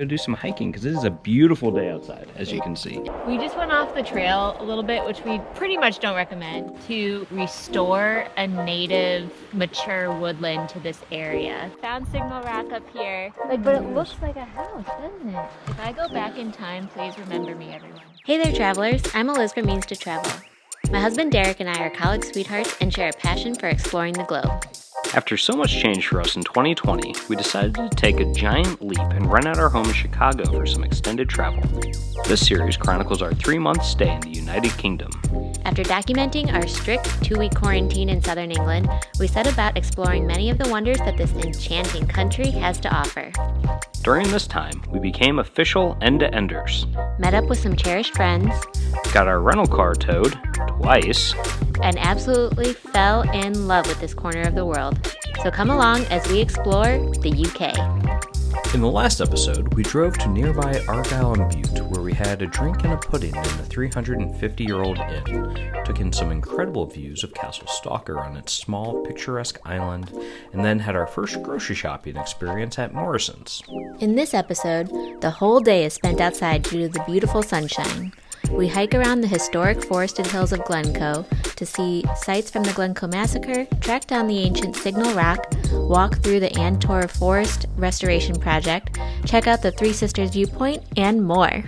Go do some hiking because it is a beautiful day outside, as you can see. We just went off the trail a little bit, which we pretty much don't recommend, to restore a native mature woodland to this area. Found Signal Rock up here, but it looks like a house, doesn't it? If I go back in time, please remember me, everyone. Hey there, travelers. I'm Eliz from Means to Travel. My husband Derek and I are college sweethearts and share a passion for exploring the globe. After so much change for us in 2020, we decided to take a giant leap and rent out our home in Chicago for some extended travel. This series chronicles our 3-month stay in the United Kingdom. After documenting our strict 2-week quarantine in southern England, we set about exploring many of the wonders that this enchanting country has to offer. During this time, we became official end-to-enders. Met up with some cherished friends, Got our rental car towed twice, and absolutely fell in love with this corner of the world. So come along as we explore the UK. In the last episode, we drove to nearby Argyll and Bute, where we had a drink and a pudding in the 350-year-old inn, took in some incredible views of Castle Stalker on its small, picturesque island, and then had our first grocery shopping experience at Morrison's. In this episode, the whole day is spent outside due to the beautiful sunshine. We hike around the historic forested hills of Glencoe to see sights from the Glencoe Massacre, track down the ancient Signal Rock, walk through the Antar Forest Restoration Project, check out the Three Sisters Viewpoint, and more.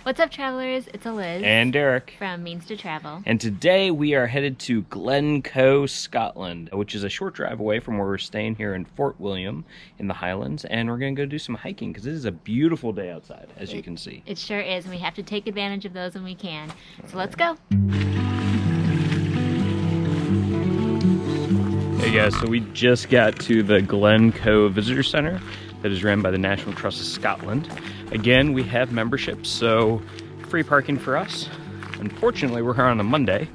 What's up, travelers? It's Eliz and Derek. from Means to Travel. And today we are headed to Glencoe, Scotland, which is a short drive away from where we're staying here in Fort William in the Highlands. And we're going to go do some hiking because it is a beautiful day outside, as you can see. It sure is, and we have to take advantage of those when we can. So let's go. Hey guys, so we just got to the Glencoe Visitor Center that is run by the National Trust of Scotland. Again, we have memberships, so free parking for us. Unfortunately, we're here on a Monday,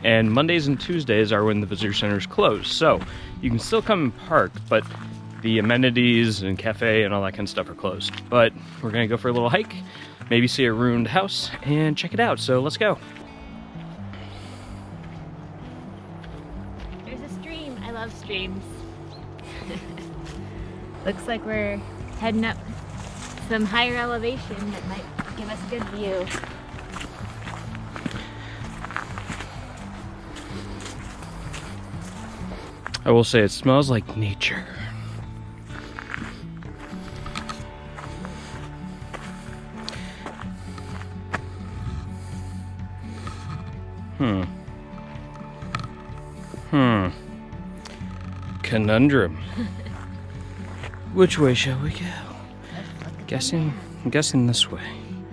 and Mondays and Tuesdays are when the visitor center is closed. So you can still come and park, but the amenities and cafe and all that kind of stuff are closed. But we're gonna go for a little hike, maybe see a ruined house, and check it out. So let's go. There's a stream. I love streams. Looks like we're heading up some higher elevation that might give us a good view. I will say it smells like nature. Conundrum. Which way shall we go? I'm guessing this way.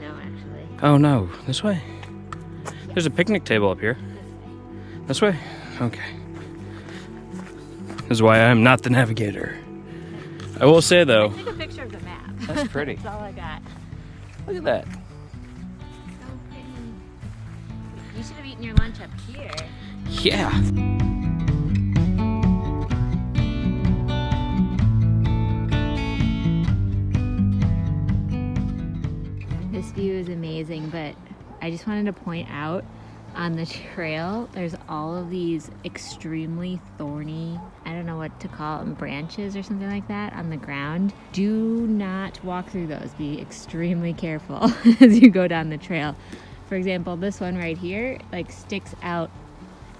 No, actually. Oh no, this way? There's a picnic table up here. This way? Okay. This is why I'm not the navigator. I will say though, Take a picture of the map. that's pretty. That's all I got. Look at that. So pretty. You should have eaten your lunch up here. Yeah. This view is amazing, but I just wanted to point out on the trail, there's all of these extremely thorny, I don't know what to call them, branches or something like that on the ground. Do not walk through those. Be extremely careful as you go down the trail. For example, this one right here, like sticks out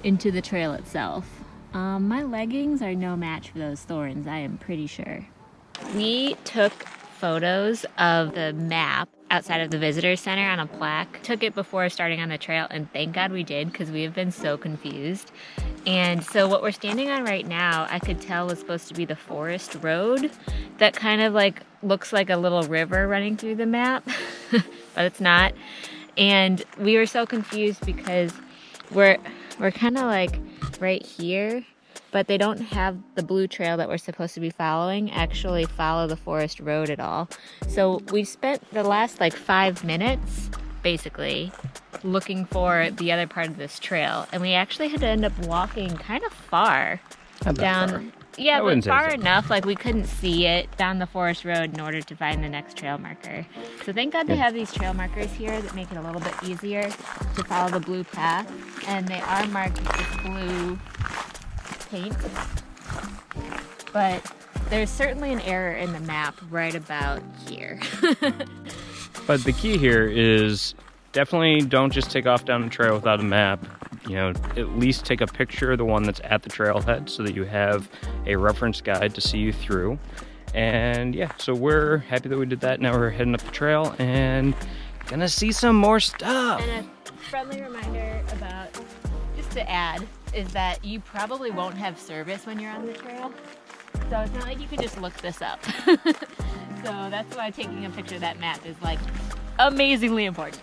into the trail itself. My leggings are no match for those thorns, I am pretty sure. We took photos of the map outside of the visitor center on a plaque. Took it before starting on the trail, and thank God we did, because we have been so confused. And so what we're standing on right now, I could tell was supposed to be the forest road that kind of like looks like a little river running through the map, but it's not. And we were so confused because we're kind of like right here, but they don't have the blue trail that we're supposed to be following actually follow the forest road at all. So we spent the last like 5 minutes basically looking for the other part of this trail, and we actually had to end up walking kind of far down. Far. Yeah, I but wouldn't say far so. enough, like we couldn't see it down the forest road in order to find the next trail marker. So thank God they have these trail markers here that make it a little bit easier to follow the blue path, and they are marked with this blue paint. But there's certainly an error in the map right about here. But the key here is definitely don't just take off down the trail without a map. You know, at least take a picture of the one that's at the trailhead so that you have a reference guide to see you through. And yeah, so we're happy that we did that. Now we're heading up the trail and gonna see some more stuff. And a friendly reminder about, just to add, is that you probably won't have service when you're on the trail. So it's not like you can just look this up. So that's why taking a picture of that map is like amazingly important.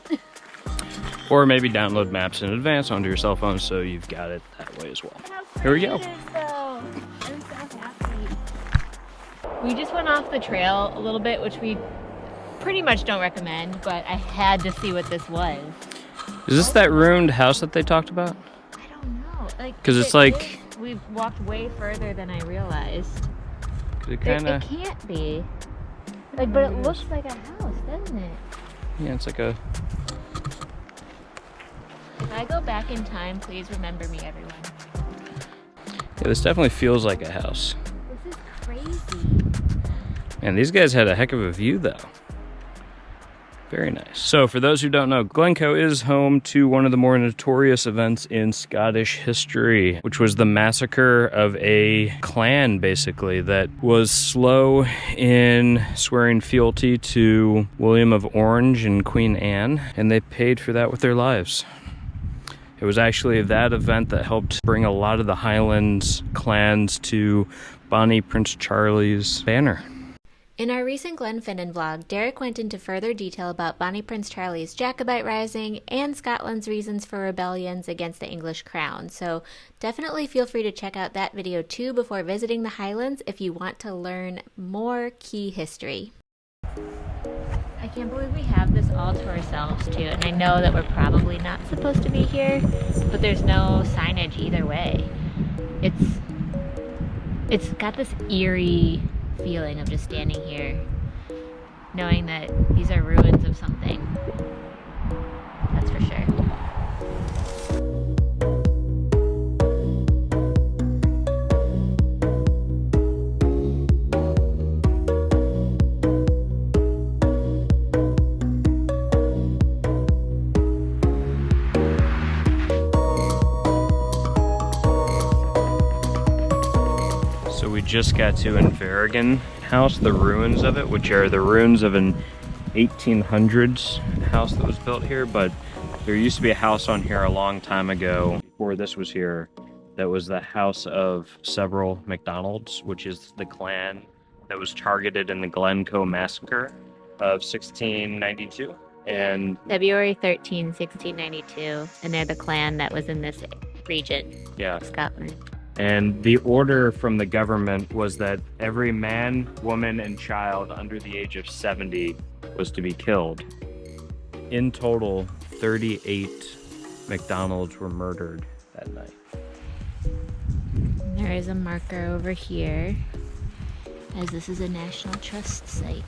Or maybe download maps in advance onto your cell phone so you've got it that way as well. Here we go. I'm so happy. We just went off the trail a little bit, which we pretty much don't recommend, but I had to see what this was. Is this that ruined house that they talked about? I don't know. Because it's like... We've walked way further than I realized. It kinda... It can't be. Like, but it looks like a house, doesn't it? Yeah, it's like a... If I go back in time, please remember me, everyone. Yeah, this definitely feels like a house. This is crazy. Man, these guys had a heck of a view, though. Very nice. So, for those who don't know, Glencoe is home to one of the more notorious events in Scottish history, which was the massacre of a clan, basically, that was slow in swearing fealty to William of Orange and Queen Anne, and they paid for that with their lives. It was actually that event that helped bring a lot of the Highlands clans to Bonnie Prince Charlie's banner. In our recent Glenfinnan vlog, Derek went into further detail about Bonnie Prince Charlie's Jacobite Rising and Scotland's reasons for rebellions against the English crown, so definitely feel free to check out that video too before visiting the Highlands if you want to learn more key history. I can't believe we have this all to ourselves too, and I know that we're probably not supposed to be here, but there's no signage either way. It's got this eerie feeling of just standing here, knowing that these are ruins of something. That's for sure. We just got to Invarian House, the ruins of it, which are the ruins of an 1800s house that was built here, but there used to be a house on here a long time ago, before this was here, that was the house of several MacDonalds, which is the clan that was targeted in the Glencoe Massacre of 1692. And February 13, 1692, and they're the clan that was in this region, yeah, Scotland. And the order from the government was that every man, woman, and child under the age of 70 was to be killed. In total, 38 MacDonalds were murdered that night. There is a marker over here, as this is a National Trust site.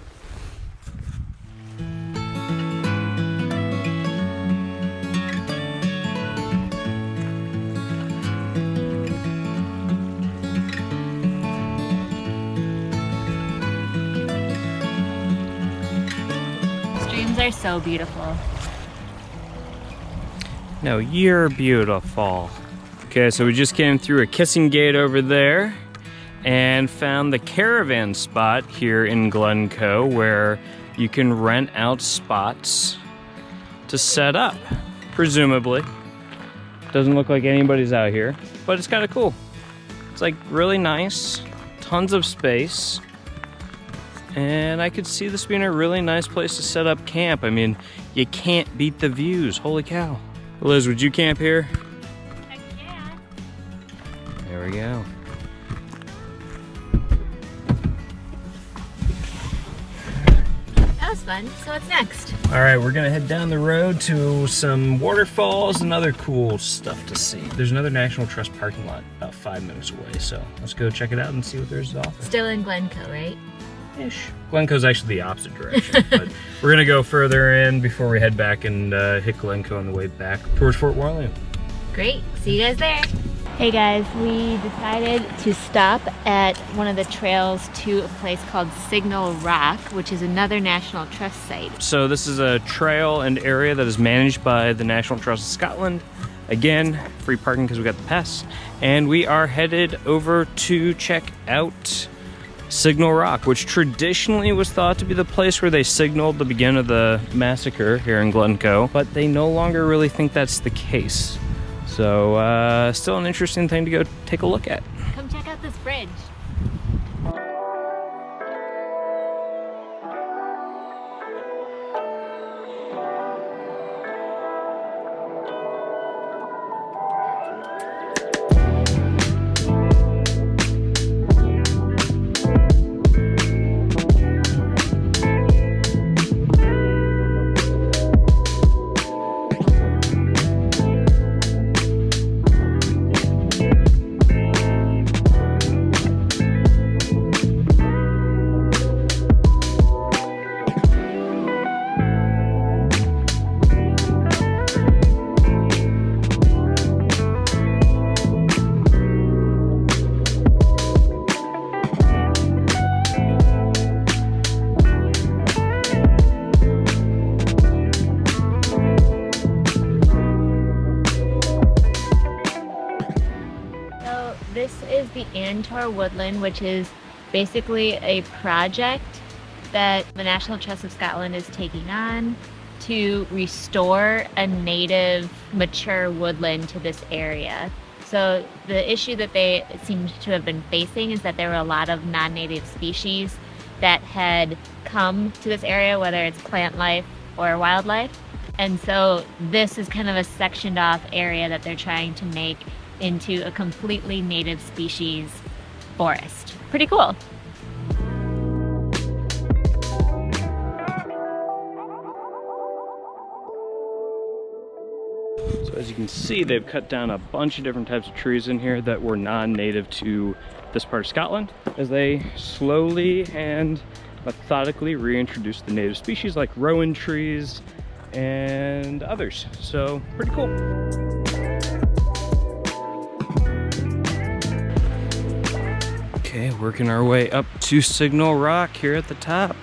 Are so beautiful. No, you're beautiful. Okay, so we just came through a kissing gate over there and found the caravan spot here in Glencoe where you can rent out spots to set up, presumably. Doesn't look like anybody's out here, but it's kind of cool. It's like really nice, tons of space. And I could see this being a really nice place to set up camp. I mean, you can't beat the views. Holy cow. Liz, would you camp here? Heck yeah. There we go. That was fun. So what's next? All right, we're gonna head down the road to some waterfalls and other cool stuff to see. There's another National Trust parking lot about 5 minutes away, so let's go check it out and see what there's to offer. Still in Glencoe, right? Ish. Glencoe's actually the opposite direction, but we're gonna go further in before we head back and hit Glencoe on the way back towards Fort Warlian. Great. See you guys there. Hey guys, we decided to stop at one of the trails to a place called Signal Rock, which is another National Trust site. So this is a trail and area that is managed by the National Trust of Scotland. Again, free parking because we got the pass. And we are headed over to check out Signal Rock, which traditionally was thought to be the place where they signaled the beginning of the massacre here in Glencoe, but they no longer really think that's the case. So, still an interesting thing to go take a look at. Come check out this bridge. This is the Antar Woodland, which is basically a project that the National Trust of Scotland is taking on to restore a native, mature woodland to this area. So the issue that they seem to have been facing is that there were a lot of non-native species that had come to this area, whether it's plant life or wildlife. And so this is kind of a sectioned off area that they're trying to make into a completely native species forest. Pretty cool. So as you can see, they've cut down a bunch of different types of trees in here that were non-native to this part of Scotland, as they slowly and methodically reintroduce the native species like rowan trees and others. So pretty cool. Okay, working our way up to Signal Rock here at the top.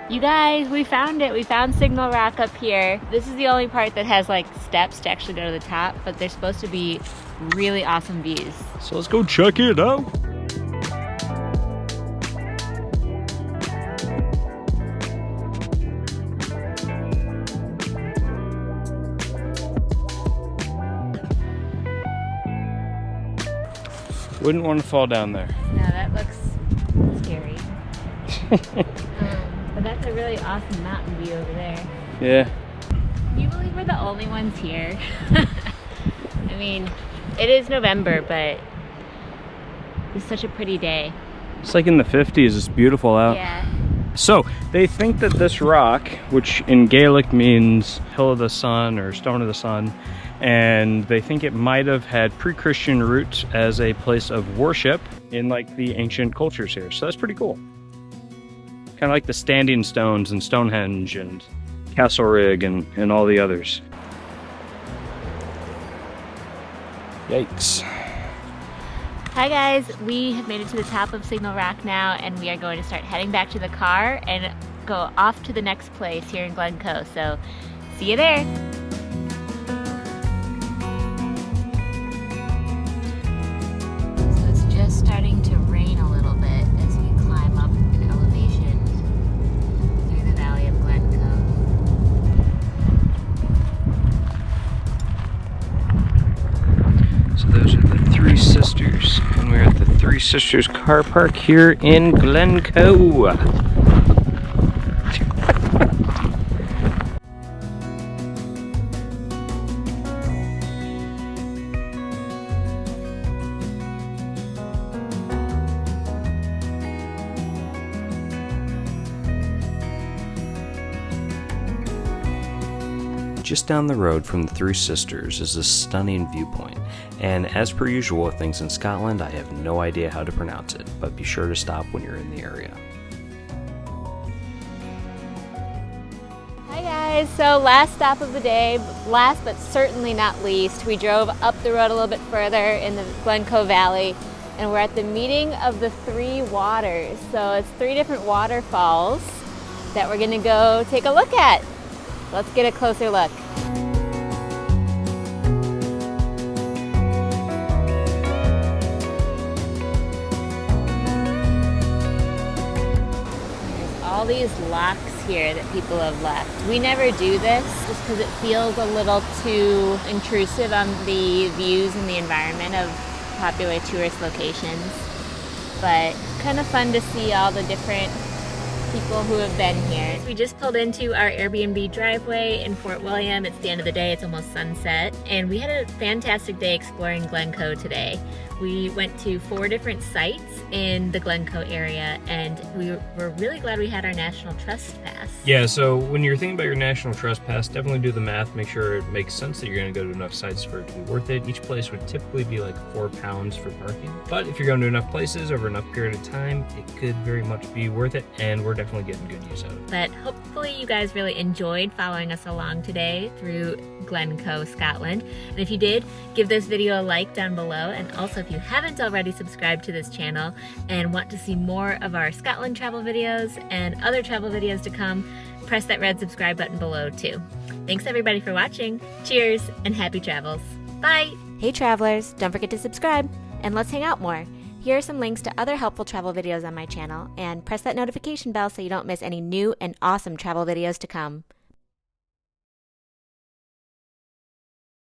You guys, we found it. We found Signal Rock up here. This is the only part that has like steps to actually go to the top, but they're supposed to be really awesome views. So let's go check it out. Wouldn't want to fall down there. No, that looks scary. But that's a really awesome mountain view over there. Yeah. Can you believe we're the only ones here? I mean, it is November, but it's such a pretty day. It's like in the 50s, it's beautiful out. Yeah. So, they think that this rock, which in Gaelic means hill of the sun or stone of the sun, and they think it might have had pre-Christian roots as a place of worship in like the ancient cultures here. So that's pretty cool. Kind of like the standing stones and Stonehenge and Castlerig and all the others. Yikes. Hi guys, we have made it to the top of Signal Rock now, and we are going to start heading back to the car and go off to the next place here in Glencoe. So see you there. So it's just starting to rain a little bit as we climb up in elevation through the valley of Glencoe. So those are the Three Sisters, and we're at the Three Sisters car park here in Glencoe. Just down the road from the Three Sisters is a stunning viewpoint, and as per usual with things in Scotland, I have no idea how to pronounce it, but be sure to stop when you're in the area. Hi guys, so last stop of the day, last but certainly not least, we drove up the road a little bit further in the Glencoe Valley, and we're at the meeting of the three waters. So it's 3 different waterfalls that we're gonna go take a look at. Let's get a closer look. There's all these locks here that people have left. We never do this just because it feels a little too intrusive on the views and the environment of popular tourist locations, but kind of fun to see all the different people who have been here. We just pulled into our Airbnb driveway in Fort William. It's the end of the day, it's almost sunset, and we had a fantastic day exploring Glencoe today. We went to 4 different sites in the Glencoe area, and we were really glad we had our National Trust Pass. Yeah, so when you're thinking about your National Trust Pass, definitely do the math, make sure it makes sense that you're going to go to enough sites for it to be worth it. Each place would typically be like £4 for parking, but if you're going to enough places over enough period of time, it could very much be worth it, and we're definitely getting good use out of it. But hopefully you guys really enjoyed following us along today through Glencoe, Scotland. And if you did, give this video a like down below, and also if you haven't already subscribed to this channel and want to see more of our Scotland travel videos and other travel videos to come, press that red subscribe button below too. Thanks everybody for watching. Cheers and happy travels. Bye! Hey travelers, don't forget to subscribe, and let's hang out more. Here are some links to other helpful travel videos on my channel, and press that notification bell so you don't miss any new and awesome travel videos to come.